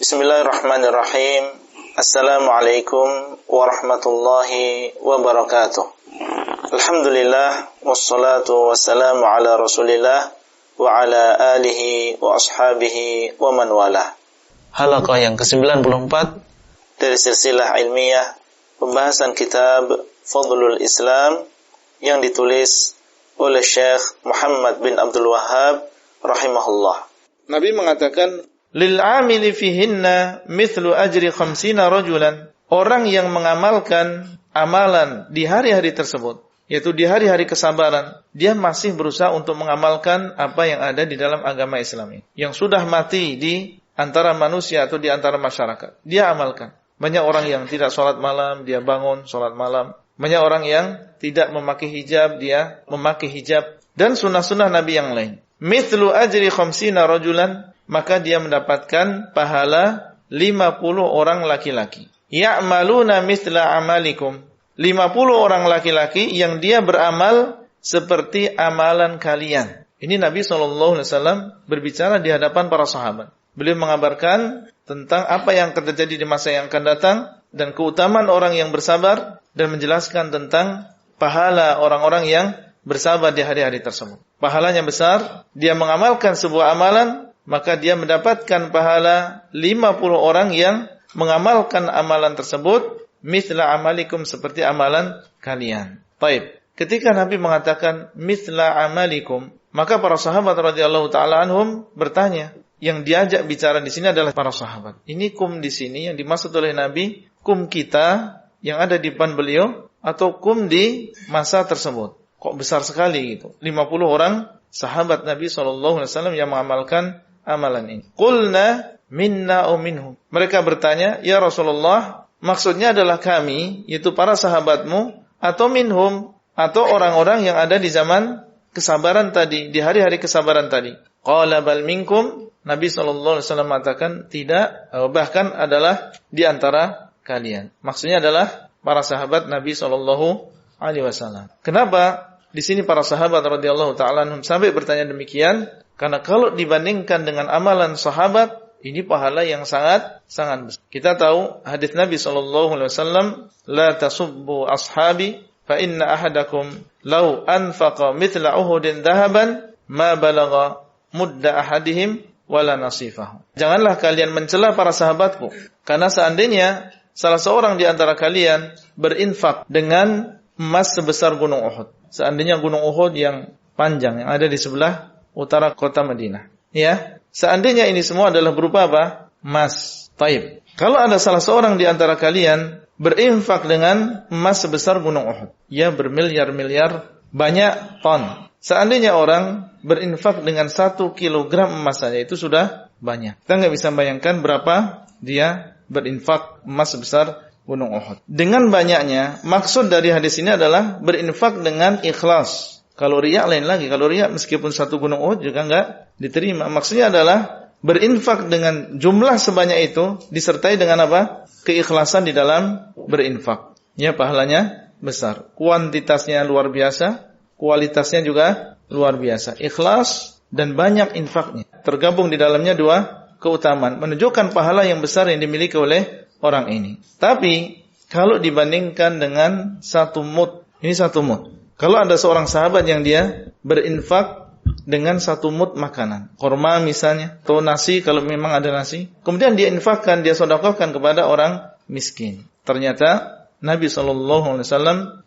Bismillahirrahmanirrahim. Assalamualaikum warahmatullahi wabarakatuh. Alhamdulillah wassalatu wassalamu ala Rasulillah wa ala alihi wa ashabihi wa man walah. Halaqah yang ke-94 dari silsilah ilmiah pembahasan kitab Fadlul Islam yang ditulis oleh Syekh Muhammad bin Abdul Wahhab rahimahullah. Nabi mengatakan lil amili fihinna mithlu ajri 50 rajulan. Orang yang mengamalkan amalan di hari-hari tersebut, yaitu di hari-hari kesabaran, dia masih berusaha untuk mengamalkan apa yang ada di dalam agama Islam ini, yang sudah mati di antara manusia atau di antara masyarakat. Dia amalkan. Banyak orang yang tidak sholat malam, dia bangun sholat malam. Banyak orang yang tidak memakai hijab, dia memakai hijab. Dan sunnah-sunnah Nabi yang lain. Mithlu ajri 50 rajulan, maka dia mendapatkan pahala 50 orang laki-laki. Ya'maluna mithla amalikum. 50 orang laki-laki yang dia beramal seperti amalan kalian. Ini Nabi SAW berbicara di hadapan para sahabat. Beliau mengabarkan tentang apa yang akan terjadi di masa yang akan datang dan keutamaan orang yang bersabar dan menjelaskan tentang pahala orang-orang yang bersabar di hari-hari tersebut. Pahalanya besar, dia mengamalkan sebuah amalan, maka dia mendapatkan pahala 50 orang yang mengamalkan amalan tersebut mithla amalikum, seperti amalan kalian. Baik, ketika Nabi mengatakan mithla amalikum, maka para sahabat radhiyallahu taala anhum bertanya. Yang diajak bicara di sini adalah para sahabat. Ini kum di sini yang dimaksud oleh Nabi, kum kita yang ada di depan beliau atau kum di masa tersebut. Kok besar sekali gitu. 50 orang sahabat Nabi SAW yang mengamalkan amalan ini. Qulna minna au minhum. Mereka bertanya, ya Rasulullah, maksudnya adalah kami, yaitu para sahabatmu, atau minhum, atau orang-orang yang ada di zaman kesabaran tadi, di hari-hari kesabaran tadi. Qala bal minkum. Nabi SAW mengatakan tidak, bahkan adalah di antara kalian. Maksudnya adalah para sahabat Nabi SAW. Kenapa di sini para sahabat radhiyallahu taala anhum sampai bertanya demikian? Karena kalau dibandingkan dengan amalan sahabat, ini pahala yang sangat besar. Kita tahu hadis Nabi SAW, la tasubbu ashabi fa inna ahadakum law anfaqa mithla uhudin dhahaban ma balagha mudda ahadihim wala nasifahu. Janganlah kalian mencela para sahabatku, karena seandainya salah seorang di antara kalian berinfak dengan emas sebesar gunung Uhud. Seandainya gunung Uhud yang panjang yang ada di sebelah utara kota Madinah, ya. Seandainya ini semua adalah berupa apa? Emas. Taib. Kalau ada salah seorang di antara kalian berinfak dengan emas sebesar gunung Uhud, ya, bermiliar-miliar banyak ton. Seandainya orang berinfak dengan 1 kilogram emas saja, itu sudah banyak. Kita nggak bisa bayangkan berapa dia berinfak emas sebesar gunung Uhud. Dengan banyaknya, maksud dari hadis ini adalah berinfak dengan ikhlas. Kalau riya lain lagi. Kalau riya meskipun 1 gunung Uhud juga nggak diterima. Maksudnya adalah berinfak dengan jumlah sebanyak itu disertai dengan apa? Keikhlasan di dalam berinfak. Ya, pahalanya besar. Kuantitasnya luar biasa, kualitasnya juga luar biasa. Ikhlas dan banyak infaknya. Tergabung di dalamnya 2 keutamaan. Menunjukkan pahala yang besar yang dimiliki oleh orang ini. Tapi kalau dibandingkan dengan 1 mud, ini 1 mud. Kalau ada seorang sahabat yang dia berinfak dengan 1 mud makanan, korma misalnya, atau nasi kalau memang ada nasi, kemudian dia infakkan, dia sedekahkan kepada orang miskin. Ternyata Nabi SAW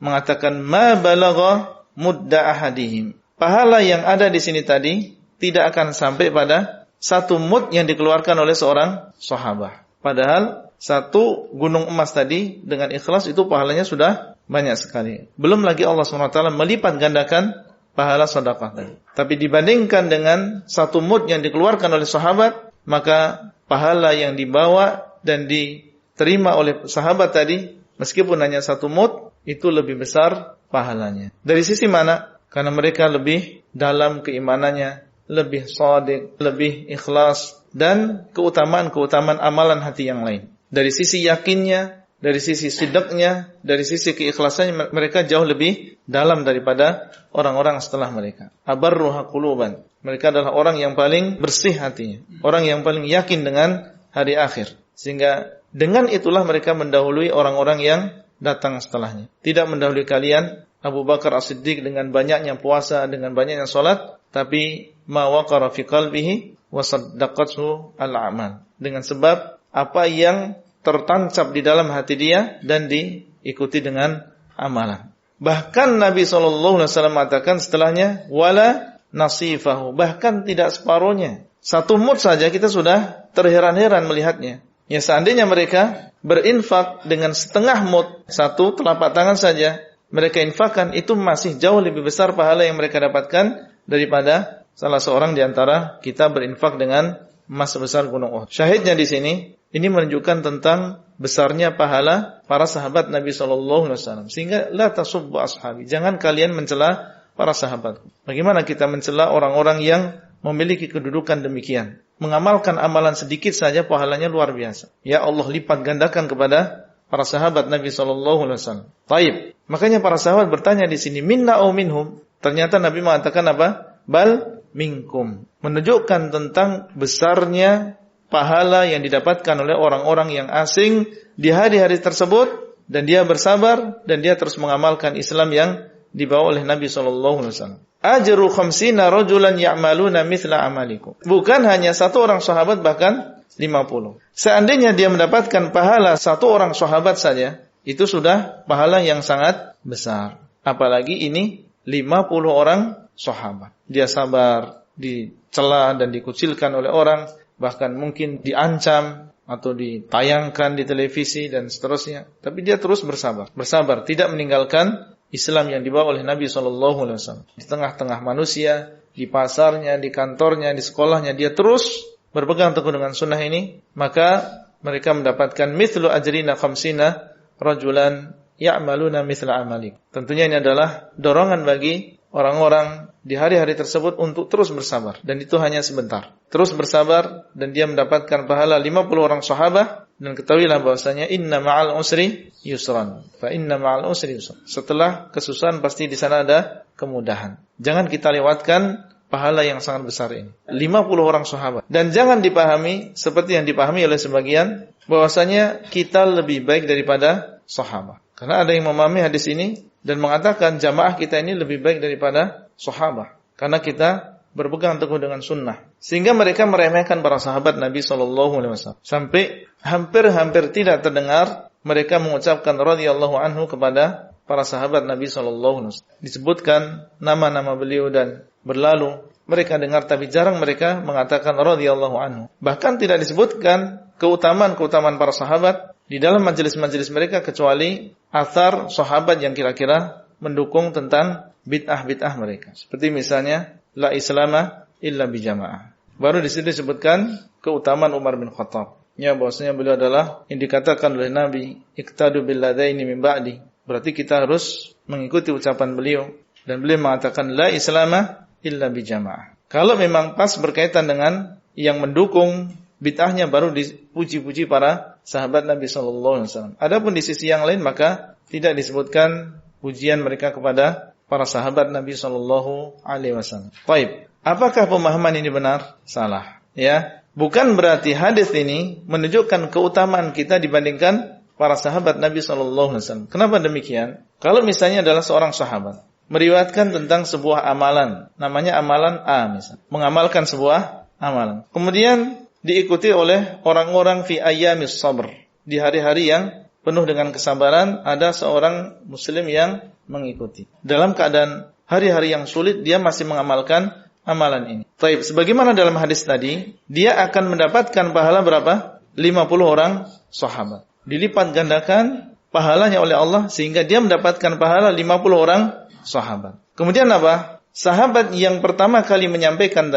mengatakan ma balagha mudda ahadihim. Pahala yang ada di sini tadi tidak akan sampai pada 1 mud yang dikeluarkan oleh seorang sahabat. Padahal 1 gunung emas tadi dengan ikhlas itu pahalanya sudah banyak sekali. Belum lagi Allah SWT melipat gandakan pahala sedekah tadi. Tapi dibandingkan dengan 1 mud yang dikeluarkan oleh sahabat, maka pahala yang dibawa dan diterima oleh sahabat tadi, meskipun hanya 1 mud, itu lebih besar pahalanya. Dari sisi mana? Karena mereka lebih dalam keimanannya, lebih shadiq, lebih ikhlas, dan keutamaan-keutamaan amalan hati yang lain. Dari sisi yakinnya, dari sisi sidqnya, dari sisi keikhlasannya, mereka jauh lebih dalam daripada orang-orang setelah mereka. Abarruha quluban. Mereka adalah orang yang paling bersih hatinya, orang yang paling yakin dengan hari akhir. Sehingga dengan itulah mereka mendahului orang-orang yang datang setelahnya. Tidak mendahului kalian Abu Bakar As-Siddiq dengan banyaknya puasa, dengan banyaknya salat, tapi ma waqara fi qalbihi wa saddaqathu al-a'mal. Dengan sebab apa yang tertancap di dalam hati dia dan diikuti dengan amalan. Bahkan Nabi SAW mengatakan setelahnya wala nasifahu, bahkan tidak separuhnya. Satu mud saja kita sudah terheran-heran melihatnya. Ya, seandainya mereka berinfak dengan setengah mud, satu telapak tangan saja mereka infakkan, itu masih jauh lebih besar pahala yang mereka dapatkan daripada salah seorang di antara kita berinfak dengan emas sebesar gunung Uhud. Syahidnya di sini, ini menunjukkan tentang besarnya pahala para sahabat Nabi SAW. Sehingga la tasubbu ashabi, jangan kalian mencela para sahabat. Bagaimana kita mencela orang-orang yang memiliki kedudukan demikian? Mengamalkan amalan sedikit saja pahalanya luar biasa. Ya Allah lipat gandakan kepada para sahabat Nabi SAW. Taib. Makanya para sahabat bertanya di sini, minna au minhum? Ternyata Nabi mengatakan apa? Bal minkum. Menunjukkan tentang besarnya pahala yang didapatkan oleh orang-orang yang asing di hari-hari tersebut, dan dia bersabar dan dia terus mengamalkan Islam yang dibawa oleh Nabi SAW. Ajru 50 rajulan ya'maluna mithla amalikum. Bukan hanya satu orang sahabat, bahkan 50. Seandainya dia mendapatkan pahala satu orang sahabat saja, itu sudah pahala yang sangat besar. Apalagi ini 50 orang sahabat. Dia sabar, dicela dan dikucilkan oleh orang, bahkan mungkin diancam atau ditayangkan di televisi dan seterusnya. Tapi dia terus bersabar. Bersabar, tidak meninggalkan Islam yang dibawa oleh Nabi SAW. Di tengah-tengah manusia, di pasarnya, di kantornya, di sekolahnya, dia terus berpegang teguh dengan sunnah ini. Maka mereka mendapatkan mithlu ajrina 50 rajulan ya'maluna mithla amalik. Tentunya ini adalah dorongan bagi orang-orang di hari-hari tersebut untuk terus bersabar. Dan itu hanya sebentar. Terus bersabar dan dia mendapatkan pahala 50 orang sahabat. Dan ketahuilah bahwasanya inna ma'al usri yusran. Fa inna ma'al usri yusran. Setelah kesusahan pasti di sana ada kemudahan. Jangan kita lewatkan pahala yang sangat besar ini. 50 orang sahabat. Dan jangan dipahami seperti yang dipahami oleh sebagian, bahwasanya kita lebih baik daripada sahabat. Karena ada yang memahami hadis ini dan mengatakan jamaah kita ini lebih baik daripada sahabat. Karena kita berpegang teguh dengan sunnah. Sehingga mereka meremehkan para sahabat Nabi SAW. Sampai hampir-hampir tidak terdengar mereka mengucapkan radhiyallahu anhu kepada para sahabat Nabi SAW. Disebutkan nama-nama beliau dan berlalu. Mereka dengar tapi jarang mereka mengatakan radhiyallahu anhu. Bahkan tidak disebutkan keutamaan-keutamaan para sahabat di dalam majelis-majelis mereka kecuali athar sahabat yang kira-kira mendukung tentang bid'ah-bid'ah mereka. Seperti misalnya la islama illa bijamaah. Baru di situ disebutkan keutamaan Umar bin Khattab. Ya, bahwasanya beliau adalah yang dikatakan oleh Nabi, iqtadu bil ladaini min ba'di. Berarti kita harus mengikuti ucapan beliau dan beliau mengatakan la islama illa bijamaah. Kalau memang pas berkaitan dengan yang mendukung bid'ahnya baru dipuji-puji para sahabat Nabi SAW. Adapun di sisi yang lain maka tidak disebutkan pujian mereka kepada para sahabat Nabi SAW. Baik, apakah pemahaman ini benar? Salah. Ya, bukan berarti hadis ini menunjukkan keutamaan kita dibandingkan para sahabat Nabi SAW. Kenapa demikian? Kalau misalnya adalah seorang sahabat meriwayatkan tentang sebuah amalan, namanya amalan A misalnya, mengamalkan sebuah amalan. Kemudian diikuti oleh orang-orang fi ayyamis sabr, di hari-hari yang penuh dengan kesabaran, ada seorang muslim yang mengikuti. Dalam keadaan hari-hari yang sulit, dia masih mengamalkan amalan ini. Taib, sebagaimana dalam hadis tadi, dia akan mendapatkan pahala berapa? 50 orang sahabat. Dilipat gandakan pahalanya oleh Allah, sehingga dia mendapatkan pahala 50 orang sahabat. Kemudian apa? Sahabat yang pertama kali menyampaikan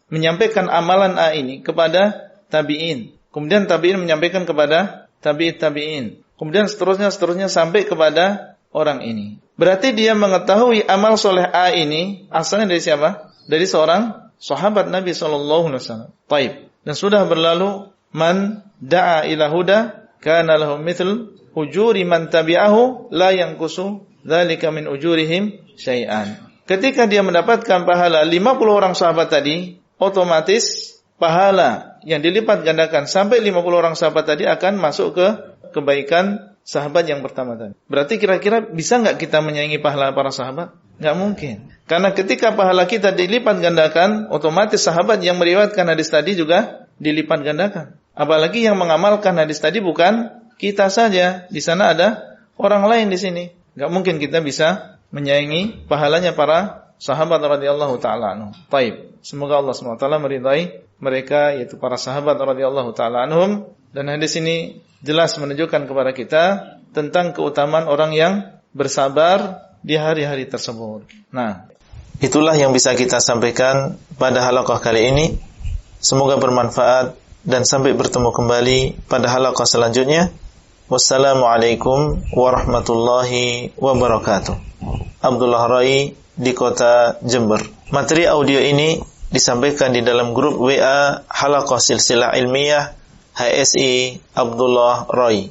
menyampaikan amalan A ini kepada tabi'in. Kemudian tabi'in menyampaikan kepada tabi'in. Kemudian seterusnya sampai kepada orang ini. Berarti dia mengetahui amal soleh A ini asalnya dari siapa? Dari seorang sahabat Nabi SAW. Taib. Dan sudah berlalu, man da'a ila huda kana lahu mithl ujuri man tabi'ahu la yanqusu dzalika min ujurihim syai'an. Ketika dia mendapatkan pahala 50 orang sahabat tadi, otomatis pahala yang dilipat gandakan sampai 50 orang sahabat tadi akan masuk ke kebaikan sahabat yang pertama tadi. Berarti kira-kira bisa nggak kita menyaingi pahala para sahabat? Nggak mungkin. Karena ketika pahala kita dilipat gandakan, otomatis sahabat yang meriwayatkan hadis tadi juga dilipat gandakan. Apalagi yang mengamalkan hadis tadi bukan kita saja. Di sana ada orang lain di sini. Nggak mungkin kita bisa menyaingi pahalanya para sahabat radhiyallahu taala anhum. Baik. Semoga Allah SWT meridai mereka, yaitu para sahabat radhiyallahu taala anhum. Dan hadis ini jelas menunjukkan kepada kita tentang keutamaan orang yang bersabar di hari-hari tersebut. Nah, itulah yang bisa kita sampaikan pada halaqah kali ini. Semoga bermanfaat dan sampai bertemu kembali pada halaqah selanjutnya. Wassalamualaikum warahmatullahi wabarakatuh. Abdullah Rai di kota Jember. Materi audio ini disampaikan di dalam grup WA Halaqah Silsilah Ilmiah HSI Abdullah Rai.